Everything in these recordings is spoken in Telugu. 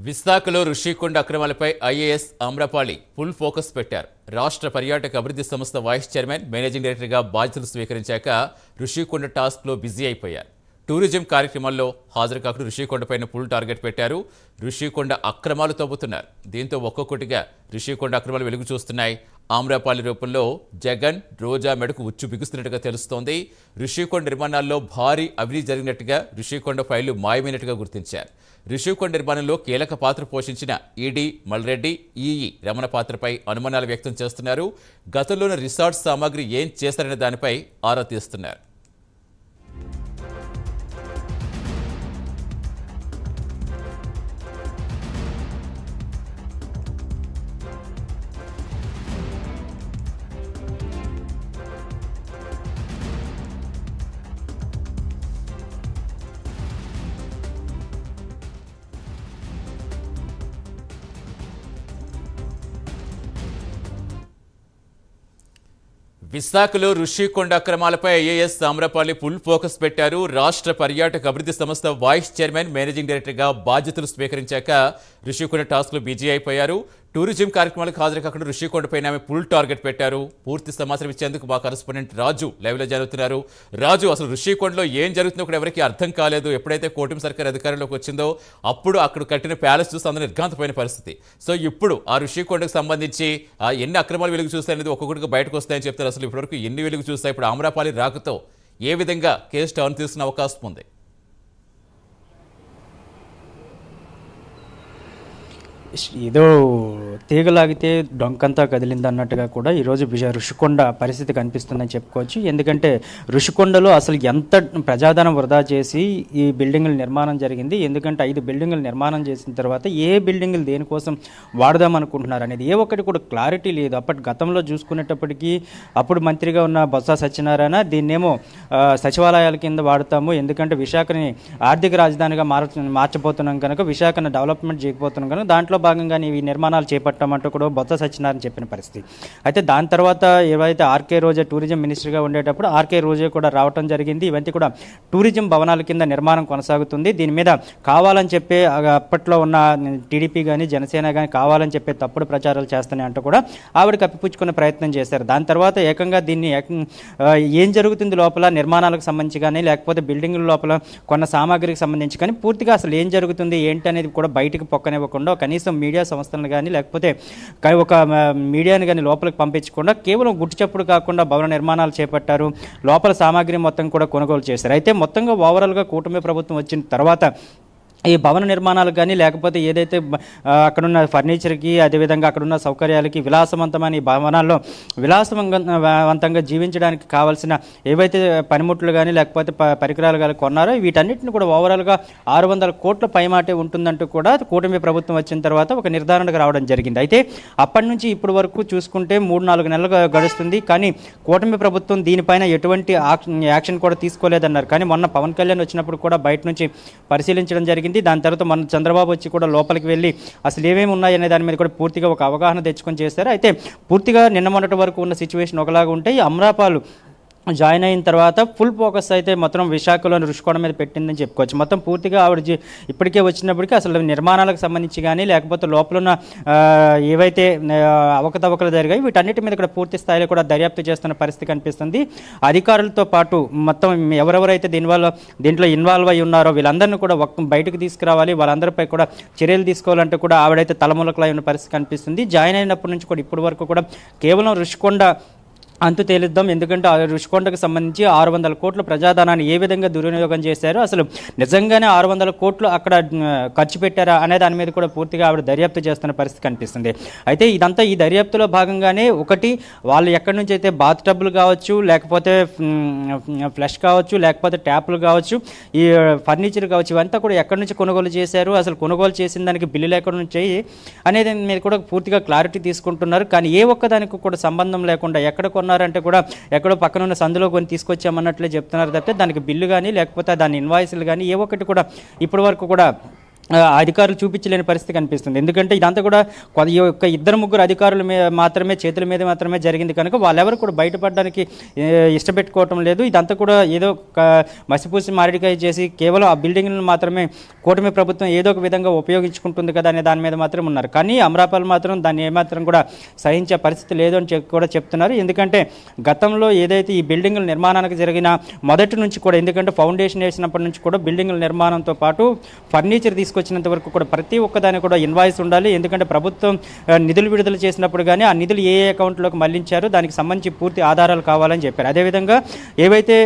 విశాఖలో ఋషికొండ అక్రమాలపై ఐఏఎస్ ఆమ్రపాలి ఫుల్ ఫోకస్ పెట్టారు. రాష్ట్ర పర్యాటక అభివృద్ధి సంస్థ వైస్ చైర్మన్, మేనేజింగ్ డైరెక్టర్గా బాధ్యతలు స్వీకరించాక ఋషికొండ టాస్క్లో బిజీ అయిపోయారు. టూరిజం కార్యక్రమాల్లో హాజరు కాకుండా ఋషికొండపైన ఫుల్ టార్గెట్ పెట్టారు. ఋషికొండ అక్రమాలు తవ్వుతున్నారు. దీంతో ఒక్కొక్కటిగా ఋషికొండ అక్రమాలు వెలుగు చూస్తున్నాయి. ఆమ్రపాలి రూపంలో జగన్, రోజా మెడకు ఉచ్చు బిగుస్తున్నట్టుగా తెలుస్తోంది. ఋషికొండ నిర్మాణాల్లో భారీ అవినీతి జరిగినట్టుగా, ఋషికొండ ఫైళ్లు మాయమైనట్టుగా గుర్తించారు. ఋషికొండ నిర్మాణంలో కీలక పాత్ర పోషించిన ఈడీ మల్రెడ్డి, ఈఈ రమణ పాత్రపై అనుమానాలు వ్యక్తం చేస్తున్నారు. గతంలోని రిసార్ట్ సామాగ్రి ఏం చేశారనే దానిపై ఆరా తీస్తున్నారు. విశాఖలో ఋషికొండ అక్రమాలపై ఐఏఎస్ ఆమ్రపాలి ఫుల్ ఫోకస్ పెట్టారు. రాష్ట్ర పర్యాటక అభివృద్ధి సంస్థ వైస్ చైర్మన్, మేనేజింగ్ డైరెక్టర్గా బాధ్యతలు స్వీకరించాక ఋషికొండ టాస్క్లో బిజీ అయిపోయారు. టూరిజం కార్యక్రమాలకు హాజరు కాకుండా ఋషికొండపైన ఆమె ఫుల్ టార్గెట్ పెట్టారు. పూర్తి సమాచారం ఇచ్చేందుకు మా కరెస్పాండెంట్ రాజు లైవ్లో జరుగుతున్నారు. రాజు, అసలు ఋషికొండలో ఏం జరుగుతుందో కూడా ఎవరికి అర్థం కాలేదు. ఎప్పుడైతే కూటమి సర్కార్ అధికారంలోకి వచ్చిందో అప్పుడు అక్కడ కట్టిన ప్యాలెస్ చూసి అందరూ నిర్ఘాంతపోయిన పరిస్థితి. సో ఇప్పుడు ఆ ఋషికొండకు సంబంధించి ఎన్ని అక్రమాలు వెలుగు చూస్తాయనేది ఒక్కొక్కటిగా బయటకు వస్తాయని చెప్తారు. అసలు ఇప్పటివరకు ఎన్ని వెలుగు చూస్తాయి? ఇప్పుడు ఆమ్రపాలి రాకతో ఏ విధంగా కేసు టర్న్ తీసుకునే అవకాశం ఉంది? ఏదో తీగలాగితే డొంకంతా కదిలింది అన్నట్టుగా కూడా ఈరోజు ఋషికొండ పరిస్థితి కనిపిస్తుందని చెప్పుకోవచ్చు. ఎందుకంటే ఋషికొండలో అసలు ఎంత ప్రజాధనం వృధా చేసి ఈ బిల్డింగుల నిర్మాణం జరిగింది. ఎందుకంటే 5 బిల్డింగులు నిర్మాణం చేసిన తర్వాత ఏ బిల్డింగులు దేనికోసం వాడదామనుకుంటున్నారు అనేది ఏ ఒక్కటి కూడా క్లారిటీ లేదు. అప్పటి గతంలో చూసుకునేటప్పటికీ అప్పుడు మంత్రిగా ఉన్న బొత్స సత్యనారాయణ దీన్నేమో సచివాలయాల కింద వాడతాము, ఎందుకంటే విశాఖని ఆర్థిక రాజధానిగా మార్చబోతున్నాం కనుక, విశాఖను డెవలప్మెంట్ చేయకపోతున్నాం కనుక దాంట్లో భాగంగానే ఈ నిర్మాణాలు చేపట్టామంటూ కూడా బొత్స సత్యనారాయణ చెప్పిన పరిస్థితి. అయితే దాని తర్వాత ఏవైతే ఆర్కే రోజా టూరిజం మినిస్టర్గా ఉండేటప్పుడు ఆర్కే రోజా కూడా రావటం జరిగింది. ఇవన్నీ కూడా టూరిజం భవనాల కింద నిర్మాణం కొనసాగుతుంది. దీని మీద కావాలని చెప్పే అప్పట్లో ఉన్న టీడీపీ కానీ జనసేన కానీ కావాలని చెప్పే తప్పుడు ప్రచారాలు చేస్తున్నాయి అంటూ కూడా ఆవిడ కప్పిపుచ్చుకునే ప్రయత్నం చేశారు. దాని తర్వాత ఏకంగా దీన్ని ఏం జరుగుతుంది లోపల నిర్మాణాలకు సంబంధించి కానీ, లేకపోతే బిల్డింగుల లోపల కొన్న సామాగ్రికి సంబంధించి కానీ పూర్తిగా అసలు ఏం జరుగుతుంది ఏంటి అనేది కూడా బయటకు పొక్కనివ్వకుండా, కనీసం మీడియా సంస్థలను కానీ లేకపోతే ఒక మీడియాని కానీ లోపలికి పంపించకుండా కేవలం గుట్టు చప్పుడు కాకుండా భవన నిర్మాణాలు చేపట్టారు. లోపల సామాగ్రి మొత్తం కూడా కొనుగోలు చేశారు. అయితే మొత్తంగా ఓవరాల్గా కూటమి ప్రభుత్వం వచ్చిన తర్వాత ఈ భవన నిర్మాణాలకు కానీ లేకపోతే ఏదైతే అక్కడున్న ఫర్నిచర్కి, అదేవిధంగా అక్కడున్న సౌకర్యాలకి, విలాసవంతమైన ఈ భవనాల్లో విలాసవంతంగా జీవించడానికి కావాల్సిన ఏవైతే పనిముట్లు కానీ లేకపోతే పరికరాలు కానీ కొన్నారో వీటన్నిటిని కూడా ఓవరాల్గా 600 కోట్ల పైమాటే ఉంటుందంటూ కూడా కూటమి ప్రభుత్వం వచ్చిన తర్వాత ఒక నిర్ధారణకు రావడం జరిగింది. అయితే అప్పటి నుంచి ఇప్పటి వరకు చూసుకుంటే 3-4 నెలలు గడుస్తుంది. కానీ కూటమి ప్రభుత్వం దీనిపైన ఎటువంటి యాక్షన్ కూడా తీసుకోలేదన్నారు. కానీ మొన్న పవన్ కళ్యాణ్ వచ్చినప్పుడు కూడా బయట నుంచి పరిశీలించడం జరిగింది. దాని తర్వాత మన చంద్రబాబు వచ్చి కూడా లోపలికి వెళ్ళి అసలు ఏమేమి ఉన్నాయనే దాని మీద కూడా పూర్తిగా ఒక అవగాహన తెచ్చుకొని చేశారు. అయితే పూర్తిగా నిన్న మొన్నటి వరకు ఉన్న సిచ్యువేషన్ ఒకలాగా ఉంటే ఈ అమ్రాపాలు జాయిన్ అయిన తర్వాత ఫుల్ ఫోకస్ అయితే మొత్తం విశాఖలోని ఋషికొండ మీద పెట్టిందని చెప్పుకోవచ్చు. మొత్తం పూర్తిగా ఆవిడ ఇప్పటికే వచ్చినప్పటికీ అసలు నిర్మాణాలకు సంబంధించి కానీ లేకపోతే లోపల ఉన్న ఏవైతే అవకతవకలు జరిగాయి వీటన్నిటి మీద కూడా పూర్తి స్థాయిలో కూడా దర్యాప్తు చేస్తున్న పరిస్థితి కనిపిస్తుంది. అధికారులతో పాటు మొత్తం ఎవరెవరైతే దీంట్లో ఇన్వాల్వ్ అయి ఉన్నారో వీళ్ళందరినీ కూడా బయటకు తీసుకురావాలి, వాళ్ళందరిపై కూడా చర్యలు తీసుకోవాలంటూ కూడా ఆవిడైతే తలములకలై ఉన్న పరిస్థితి కనిపిస్తుంది. జాయిన్ అయినప్పటి నుంచి కూడా ఇప్పటి వరకు కూడా కేవలం ఋషికొండ అంతు తేలిద్దాం, ఎందుకంటే ఆ ఋషికొండకు సంబంధించి 600 కోట్ల ప్రజాధనాన్ని ఏ విధంగా దుర్వినియోగం చేశారో, అసలు నిజంగానే 600 కోట్లు అక్కడ ఖర్చు పెట్టారా అనే దాని మీద కూడా పూర్తిగా ఆవిడ దర్యాప్తు చేస్తున్న పరిస్థితి కనిపిస్తుంది. అయితే ఇదంతా ఈ దర్యాప్తులో భాగంగానే ఒకటి వాళ్ళు ఎక్కడి నుంచి అయితే బాత్ టబ్బులు కావచ్చు, లేకపోతే ఫ్లష్ కావచ్చు, లేకపోతే ట్యాప్లు కావచ్చు, ఈ ఫర్నిచర్ కావచ్చు, ఇవంతా కూడా ఎక్కడి నుంచి కొనుగోలు చేశారు, అసలు కొనుగోలు చేసిన దానికి బిల్లులు ఎక్కడి నుంచి అనేది మీద కూడా పూర్తిగా క్లారిటీ తీసుకుంటున్నారు. కానీ ఏ ఒక్కదానికి కూడా సంబంధం లేకుండా ఎక్కడ కొన్నారంటే కూడా ఎక్కడో పక్కన ఉన్న సందులో కొని తీసుకొచ్చామన్నట్లే చెప్తున్నారు తప్పితే దానికి బిల్లు కానీ లేకపోతే దాని ఇన్వాయిస్లు కానీ ఏ ఒక్కటి కూడా ఇప్పటి వరకు కూడా అధికారులు చూపించలేని పరిస్థితి కనిపిస్తుంది. ఎందుకంటే ఇదంతా కూడా ఈ యొక్క ఇద్దరు ముగ్గురు అధికారుల మాత్రమే చేతుల మీద మాత్రమే జరిగింది కనుక వాళ్ళెవరు కూడా బయటపడడానికి ఇష్టపెట్టుకోవటం లేదు. ఇదంతా కూడా ఏదో మసిపూసి మారేడికాయ చేసి కేవలం ఆ బిల్డింగ్లను మాత్రమే కూటమి ప్రభుత్వం ఏదో ఒక విధంగా ఉపయోగించుకుంటుంది కదా అనే దాని మీద మాత్రం ఉన్నారు. కానీ అమరాపాల్ మాత్రం దాన్ని ఏమాత్రం కూడా సహించే పరిస్థితి లేదు అని కూడా చెప్తున్నారు. ఎందుకంటే గతంలో ఏదైతే ఈ బిల్డింగుల నిర్మాణానికి జరిగిన మొదటి నుంచి కూడా, ఎందుకంటే ఫౌండేషన్ వేసినప్పటి నుంచి కూడా బిల్డింగుల నిర్మాణంతో పాటు ఫర్నిచర్ వచ్చినంత వరకు కూడా ప్రతి ఒక్కదానికి కూడా ఇన్వాయిస్ ఉండాలి. ఎందుకంటే ప్రభుత్వం నిధులు విడుదల చేసినప్పుడు కానీ ఆ నిధులు ఏ అకౌంట్లోకి మళ్లించారో దానికి సంబంధించి పూర్తి ఆధారాలు కావాలని చెప్పారు. అదేవిధంగా ఏవైతే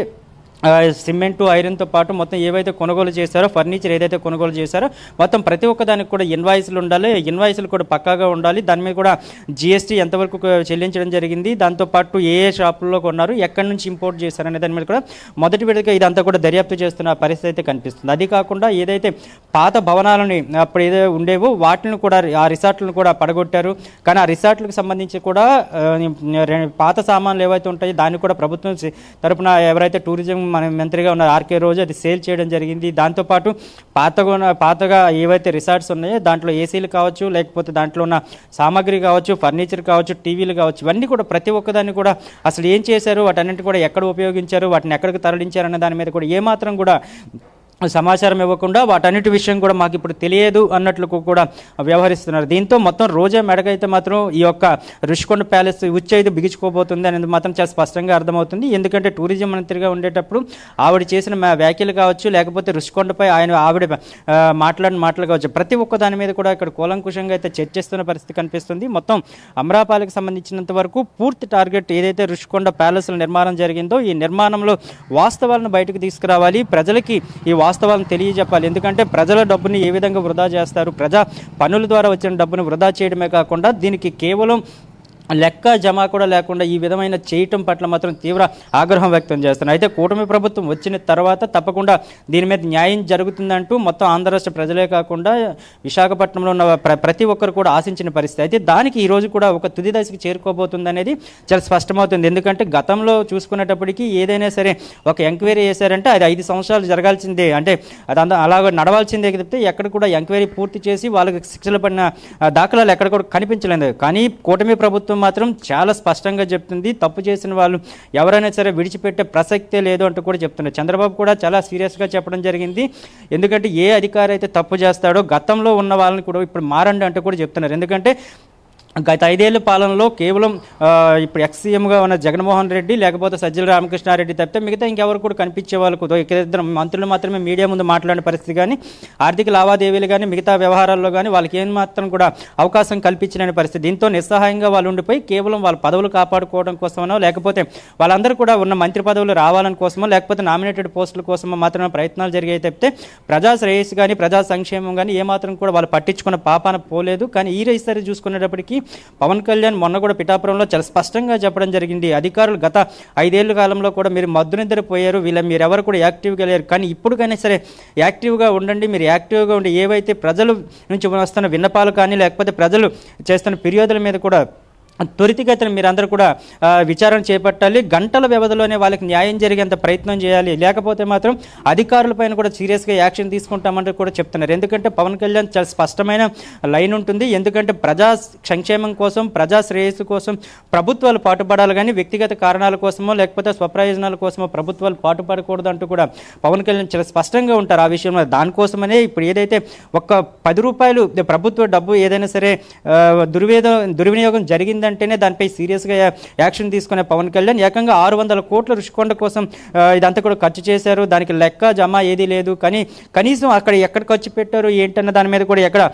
సిమెంటు ఐరన్తో పాటు మొత్తం ఏవైతే కొనుగోలు చేశారో, ఫర్నిచర్ ఏదైతే కొనుగోలు చేశారో మొత్తం ప్రతి ఒక్కదానికి కూడా ఇన్వాయిస్లు ఉండాలి. ఇన్వాయిస్లు కూడా పక్కాగా ఉండాలి. దాని మీద కూడా జిఎస్టీ ఎంతవరకు చెల్లించడం జరిగింది, దాంతోపాటు ఏ షాపుల్లో కొన్నారు, ఎక్కడి నుంచి ఇంపోర్ట్ చేశారనే దాని మీద కూడా మొదటి విడతగా ఇదంతా కూడా దర్యాప్తు చేస్తున్న పరిస్థితి అయితే కనిపిస్తుంది. అది కాకుండా ఏదైతే పాత భవనాలని అప్పుడు ఏదో ఉండేవో వాటిని కూడా, ఆ రిసార్ట్లను కూడా పడగొట్టారు. కానీ ఆ రిసార్ట్లకు సంబంధించి కూడా పాత సామాన్లు ఏవైతే ఉంటాయో దాన్ని కూడా ప్రభుత్వం తరపున ఎవరైతే టూరిజం మన మంత్రిగా ఉన్న ఆర్కే రోజు అది సేల్ చేయడం జరిగింది. దాంతోపాటు పాతగా ఏవైతే రిసార్ట్స్ ఉన్నాయో దాంట్లో ఏసీలు కావచ్చు, లేకపోతే దాంట్లో ఉన్న సామాగ్రి కావచ్చు, ఫర్నిచర్ కావచ్చు, టీవీలు కావచ్చు, ఇవన్నీ కూడా ప్రతి ఒక్కదాన్ని కూడా అసలు ఏం చేశారు, వాటన్నింటి కూడా ఎక్కడ ఉపయోగించారు, వాటిని ఎక్కడికి తరలించారు అనే దాని మీద కూడా ఏమాత్రం కూడా సమాచారం ఇవ్వకుండా వాటన్నిటి విషయం కూడా మాకు ఇప్పుడు తెలియదు అన్నట్లు కూడా వ్యవహరిస్తున్నారు. దీంతో మొత్తం రోజా మెడకైతే మాత్రం ఈ యొక్క రుషికొండ ప్యాలెస్ ఉచ్చేది బిగించుకోబోతుంది అనేది మాత్రం చాలా స్పష్టంగా అర్థమవుతుంది. ఎందుకంటే టూరిజం మంత్రిగా ఉండేటప్పుడు ఆవిడ చేసిన వ్యాఖ్యలు కావచ్చు, లేకపోతే రుషికొండపై ఆవిడ మాట్లాడిన మాటలు కావచ్చు, ప్రతి ఒక్క దాని మీద కూడా ఇక్కడ కూలంకుషంగా అయితే చర్చిస్తున్న పరిస్థితి కనిపిస్తుంది. మొత్తం అమరాపాలికి సంబంధించినంత వరకు పూర్తి టార్గెట్ ఏదైతే రుషికొండ ప్యాలెస్ల నిర్మాణం జరిగిందో ఈ నిర్మాణంలో వాస్తవాలను బయటకు తీసుకురావాలి, ప్రజలకి ఈ వాస్తవాలను తెలియజెప్పాలి. ఎందుకంటే ప్రజల డబ్బుని ఏ విధంగా వృధా చేస్తారు, ప్రజా పన్నుల ద్వారా వచ్చిన డబ్బును వృధా చేయడమే కాకుండా దీనికి కేవలం లెక్క జమ కూడా లేకుండా ఈ విధమైన చేయటం పట్ల మాత్రం తీవ్ర ఆగ్రహం వ్యక్తం చేస్తున్నారు. అయితే కూటమి ప్రభుత్వం వచ్చిన తర్వాత తప్పకుండా దీని మీద న్యాయం జరుగుతుందంటూ మొత్తం ఆంధ్ర రాష్ట్ర ప్రజలే కాకుండా విశాఖపట్నంలో ఉన్న ప్రతి ఒక్కరు కూడా ఆశించిన పరిస్థితి. అయితే దానికి ఈరోజు కూడా ఒక తుది దశకి చేరుకోబోతుంది అనేది చాలా స్పష్టమవుతుంది. ఎందుకంటే గతంలో చూసుకునేటప్పటికీ ఏదైనా సరే ఒక ఎంక్వైరీ చేశారంటే అది 5 సంవత్సరాలు జరగాల్సిందే, అంటే అది అలాగ నడవాల్సిందే చెప్తే ఎక్కడ కూడా ఎంక్వైరీ పూర్తి చేసి వాళ్ళకి శిక్షలు పడిన దాఖలాలు ఎక్కడ కూడా కనిపించలేదు. కానీ కూటమి ప్రభుత్వం మాత్రం చాలా స్పష్టంగా చెప్తుంది, తప్పు చేసిన వాళ్ళు ఎవరైనా సరే విడిచిపెట్టే ప్రసక్తే లేదు అంటూ కూడా చెప్తున్నారు. చంద్రబాబు కూడా చాలా సీరియస్గా చెప్పడం జరిగింది. ఎందుకంటే ఏ అధికారి అయితే తప్పు చేస్తాడో గతంలో ఉన్న వాళ్ళని కూడా ఇప్పుడు మారండి అంటూ కూడా చెప్తున్నారు. ఎందుకంటే గత 5 ఏళ్ల పాలనలో కేవలం ఇప్పుడు ఎక్స్సీఎంగా ఉన్న జగన్మోహన్ రెడ్డి లేకపోతే సజ్జల రామకృష్ణారెడ్డి తప్పితే మిగతా ఇంకెవరు కూడా కనిపించే వాళ్ళకు ఇద్దరు మంత్రులు మాత్రమే మీడియా ముందు మాట్లాడిన పరిస్థితి కానీ, ఆర్థిక లావాదేవీలు కానీ, మిగతా వ్యవహారాల్లో కానీ వాళ్ళకి ఏమాత్రం కూడా అవకాశం కల్పించలేని పరిస్థితి. దీంతో నిస్సహాయంగా వాళ్ళు ఉండిపోయి కేవలం వాళ్ళ పదవులు కాపాడుకోవడం కోసమో, లేకపోతే వాళ్ళందరూ కూడా ఉన్న మంత్రి పదవులు రావాలని కోసమో, లేకపోతే నామినేటెడ్ పోస్టుల కోసమో మాత్రమే ప్రయత్నాలు జరిగాయి తప్పితే ప్రజా శ్రేయస్సు కానీ, ప్రజా సంక్షేమం కానీ ఏమాత్రం కూడా వాళ్ళు పట్టించుకున్న పాపాన పోలేదు. కానీ ఈ రైసరి చూసుకునేటప్పటికీ పవన్ కళ్యాణ్ మొన్న కూడా పిఠాపురంలో చాలా స్పష్టంగా చెప్పడం జరిగింది, అధికారులు గత 5 ఏళ్ల కాలంలో కూడా మీరు మద్దునిద్ర పోయారు, మీరెవరు కూడా యాక్టివ్గా లేరు, కానీ ఇప్పుడుకైనా సరే యాక్టివ్గా ఉండండి, మీరు యాక్టివ్గా ఉండి ఏవైతే ప్రజల నుంచి వస్తున్న విన్నపాలు కానీ, లేకపోతే ప్రజలు చేస్తున్న ఫిర్యాదుల మీద కూడా త్వరితగతిన మీరందరూ కూడా విచారణ చేపట్టాలి, గంటల వ్యవధిలోనే వాళ్ళకి న్యాయం జరిగేంత ప్రయత్నం చేయాలి, లేకపోతే మాత్రం అధికారులపైన కూడా సీరియస్గా యాక్షన్ తీసుకుంటామంటూ కూడా చెప్తున్నారు. ఎందుకంటే పవన్ కళ్యాణ్ చాలా స్పష్టమైన లైన్ ఉంటుంది. ఎందుకంటే ప్రజా సంక్షేమం కోసం, ప్రజా శ్రేయస్సు కోసం ప్రభుత్వాలు పాటుపడాలి, కానీ వ్యక్తిగత కారణాల కోసమో లేకపోతే స్వప్రయోజనాల కోసమో ప్రభుత్వాలు పాటుపడకూడదు అంటూ కూడా పవన్ కళ్యాణ్ చాలా స్పష్టంగా ఉంటారు ఆ విషయంలో. దానికోసమనే ఇప్పుడు ఏదైతే ఒక్క 10 రూపాయలు ప్రభుత్వ డబ్బు ఏదైనా సరే దుర్వినియోగం జరిగింది అంటేనే దానిపై సీరియస్గా యాక్షన్ తీసుకునే పవన్ కళ్యాణ్ ఏకంగా 600 కోట్ల రుషికొండ కోసం ఇదంతా కూడా ఖర్చు చేశారు, దానికి లెక్క జమ ఏదీ లేదు, కానీ కనీసం అక్కడ ఎక్కడ ఖర్చు పెట్టారు ఏంటన్న దాని మీద కూడా ఎక్కడ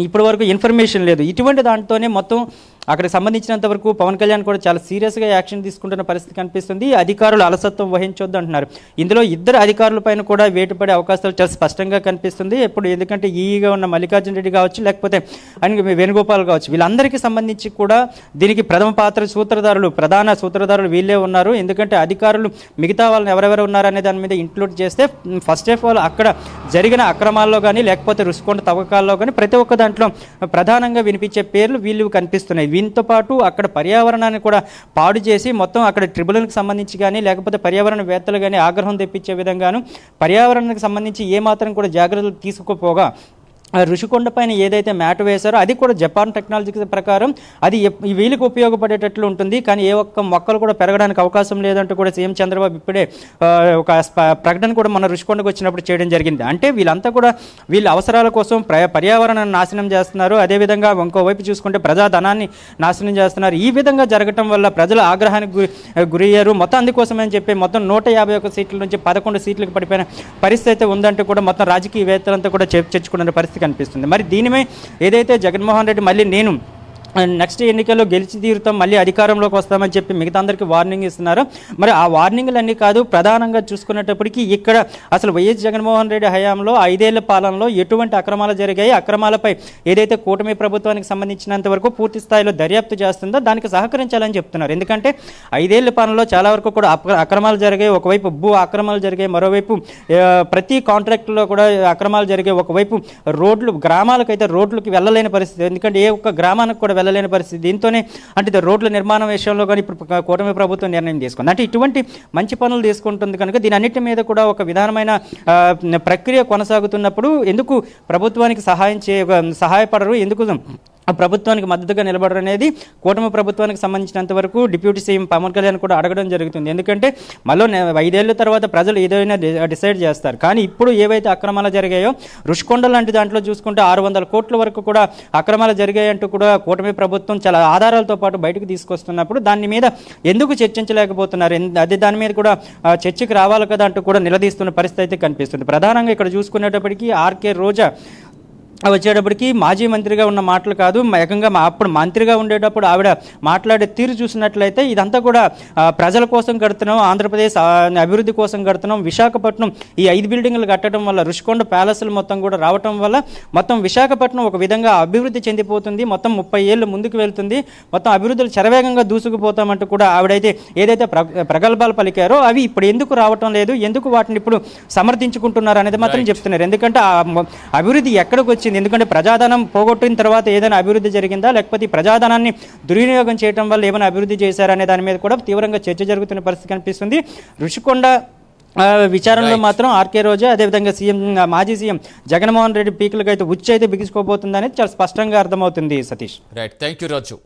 ఇప్పటి వరకు ఇన్ఫర్మేషన్ లేదు. ఇటువంటి దాంతోనే మొత్తం అక్కడికి సంబంధించినంత వరకు పవన్ కళ్యాణ్ కూడా చాలా సీరియస్గా యాక్షన్ తీసుకుంటున్న పరిస్థితి కనిపిస్తుంది. అధికారులు అలసత్వం వహించొద్దు అంటున్నారు. ఇందులో ఇద్దరు అధికారులపైన కూడా వేటుపడే అవకాశాలు చాలా స్పష్టంగా కనిపిస్తుంది. ఇప్పుడు ఎందుకంటే ఈగా ఉన్న మల్లికార్జున రెడ్డి కావచ్చు, లేకపోతే వేణుగోపాల్ కావచ్చు, వీళ్ళందరికీ సంబంధించి కూడా దీనికి ప్రధాన సూత్రధారులు వీళ్ళే ఉన్నారు. ఎందుకంటే అధికారులు మిగతా వాళ్ళని ఎవరెవరు ఉన్నారనే దాని మీద ఇంక్లూడ్ చేస్తే ఫస్ట్ ఆఫ్ ఆల్ అక్కడ జరిగిన అక్రమాల్లో కానీ, లేకపోతే రుషికొండ తవ్వకాల్లో కానీ ప్రతి ఒక్క దాంట్లో ప్రధానంగా వినిపించే పేర్లు వీళ్ళు కనిపిస్తున్నాయి. వీటితో పాటు అక్కడ పర్యావరణాన్ని కూడా పాడు చేసి మొత్తం అక్కడ ట్రిబ్యునల్కి సంబంధించి కానీ లేకపోతే పర్యావరణవేత్తలు కానీ ఆగ్రహం తెప్పించే విధంగాను పర్యావరణానికి సంబంధించి ఏమాత్రం కూడా జాగ్రత్తలు తీసుకోపోగా ఋషికొండ పైన ఏదైతే మ్యాట్ వేశారో అది కూడా జపాన్ టెక్నాలజీ ప్రకారం అది వీళ్ళకి ఉపయోగపడేటట్లు ఉంటుంది, కానీ ఏ ఒక్క మొక్కలు కూడా పెరగడానికి అవకాశం లేదంటూ కూడా సీఎం చంద్రబాబు ఇప్పుడే ఒక ప్రకటన కూడా మన ఋషికొండకు వచ్చినప్పుడు చేయడం జరిగింది. అంటే వీళ్ళంతా కూడా వీళ్ళ అవసరాల కోసం పర్యావరణాన్ని నాశనం చేస్తున్నారు, అదేవిధంగా ఇంకోవైపు చూసుకుంటే ప్రజాధనాన్ని నాశనం చేస్తున్నారు. ఈ విధంగా జరగటం వల్ల ప్రజలు ఆగ్రహానికి గురయ్యారు. మొత్తం అందుకోసమని చెప్పి మొత్తం 151 సీట్ల నుంచి 11 సీట్లకు పడిపోయిన పరిస్థితి ఉందంటూ కూడా మొత్తం రాజకీయవేత్తలంతా కూడా చర్చించుకున్న పరిస్థితి కనిపిస్తుంది. మరి దీనిమే ఏదైతే జగన్మోహన్ రెడ్డి మళ్ళీ నేను నెక్స్ట్ ఎన్నికల్లో గెలిచి తీరుతాం, మళ్ళీ అధికారంలోకి వస్తామని చెప్పి మిగతా అందరికీ వార్నింగ్ ఇస్తున్నారు. మరి ఆ వార్నింగ్లన్నీ కాదు, ప్రధానంగా చూసుకునేటప్పటికీ ఇక్కడ అసలు వైఎస్ జగన్మోహన్ రెడ్డి హయాంలో 5 ఏళ్ల పాలనలో ఎటువంటి అక్రమాలు జరిగాయి, అక్రమాలపై ఏదైతే కూటమి ప్రభుత్వానికి సంబంధించినంత వరకు పూర్తి స్థాయిలో దర్యాప్తు చేస్తుందో దానికి సహకరించాలని చెప్తున్నారు. ఎందుకంటే 5 ఏళ్ల పాలనలో చాలా వరకు కూడా అక్రమాలు జరిగాయి. ఒకవైపు భూ అక్రమాలు జరిగాయి, మరోవైపు ప్రతి కాంట్రాక్టులో కూడా అక్రమాలు జరిగాయి. ఒకవైపు రోడ్లు గ్రామాలకైతే రోడ్లకి వెళ్ళలేని పరిస్థితి, ఎందుకంటే ఏ ఒక్క గ్రామానికి కూడా వెళ్ళలేని పరిస్థితి. దీంతోనే అంటే రోడ్ల నిర్మాణం విషయంలో కానీ ఇప్పుడు కూటమి ప్రభుత్వం నిర్ణయం తీసుకుంది. అంటే ఇటువంటి మంచి పనులు తీసుకుంటుంది కనుక దీని అన్నిటి మీద కూడా ఒక విధానమైన ప్రక్రియ కొనసాగుతున్నప్పుడు ఎందుకు ప్రభుత్వానికి సహాయపడరు, ఎందుకు ప్రభుత్వానికి మద్దతుగా నిలబడరు అనేది కూటమి ప్రభుత్వానికి సంబంధించినంత వరకు డిప్యూటీ సీఎం పవన్ కళ్యాణ్ కూడా అడగడం జరుగుతుంది. ఎందుకంటే మళ్ళీ 5 ఏళ్ల తర్వాత ప్రజలు ఏదైనా డిసైడ్ చేస్తారు. కానీ ఇప్పుడు ఏవైతే అక్రమాలు జరిగాయో ఋషికొండ లాంటి దాంట్లో చూసుకుంటే 600 కోట్ల వరకు కూడా అక్రమాలు జరిగాయంటూ కూడా కూటమి ప్రభుత్వం చాలా ఆధారాలతో పాటు బయటకు తీసుకొస్తున్నప్పుడు దాని మీద ఎందుకు చర్చించలేకపోతున్నారు, అదే దాని మీద కూడా చర్చకు రావాలి కదా అంటూ కూడా నిలదీస్తున్న పరిస్థితి అయితే కనిపిస్తుంది. ప్రధానంగా ఇక్కడ చూసుకునేటప్పటికీ ఆర్కే రోజా వచ్చేటప్పటికి మాజీ మంత్రిగా ఉన్న మాటలు కాదు, ఏకంగా అప్పుడు మంత్రిగా ఉండేటప్పుడు ఆవిడ మాట్లాడే తీరు చూసినట్లయితే ఇదంతా కూడా ప్రజల కోసం కడుతున్నాం, ఆంధ్రప్రదేశ్ అభివృద్ధి కోసం కడుతున్నాం, విశాఖపట్నం ఈ 5 బిల్డింగ్లు కట్టడం వల్ల ఋషికొండ ప్యాలెస్లు మొత్తం కూడా రావటం వల్ల మొత్తం విశాఖపట్నం ఒక విధంగా అభివృద్ధి చెందిపోతుంది, మొత్తం 30 ఏళ్ళు ముందుకు వెళ్తుంది, మొత్తం అభివృద్ధులు శరవేగంగా దూసుకుపోతామంటూ కూడా ఆవిడైతే ఏదైతే ప్రగల్భాలు పలికారో అవి ఇప్పుడు ఎందుకు రావటం లేదు, ఎందుకు వాటిని ఇప్పుడు సమర్థించుకుంటున్నారు అనేది మాత్రం చెప్తున్నారు. ఎందుకంటే అభివృద్ధి ఎక్కడికి వచ్చింది, ఎందుకంటే ప్రజాధనం పోగొట్టిన తర్వాత ఏదైనా అభివృద్ధి జరిగిందా, లేకపోతే ప్రజాధనాన్ని దుర్వినియోగం చేయడం వల్ల ఏమైనా అభివృద్ధి చేశారనే దాని మీద కూడా తీవ్రంగా చర్చ జరుగుతున్న పరిస్థితి కనిపిస్తుంది. ఋషికొండ విచారణలో మాత్రం ఆర్కే రోజా అదేవిధంగా మాజీ సీఎం జగన్మోహన్ రెడ్డి పీకులకు అయితే ఉచ్చి అయితే బిగించుకోబోతుందనేది చాలా స్పష్టంగా అర్థమవుతుంది. Satish, right, thank you Raju.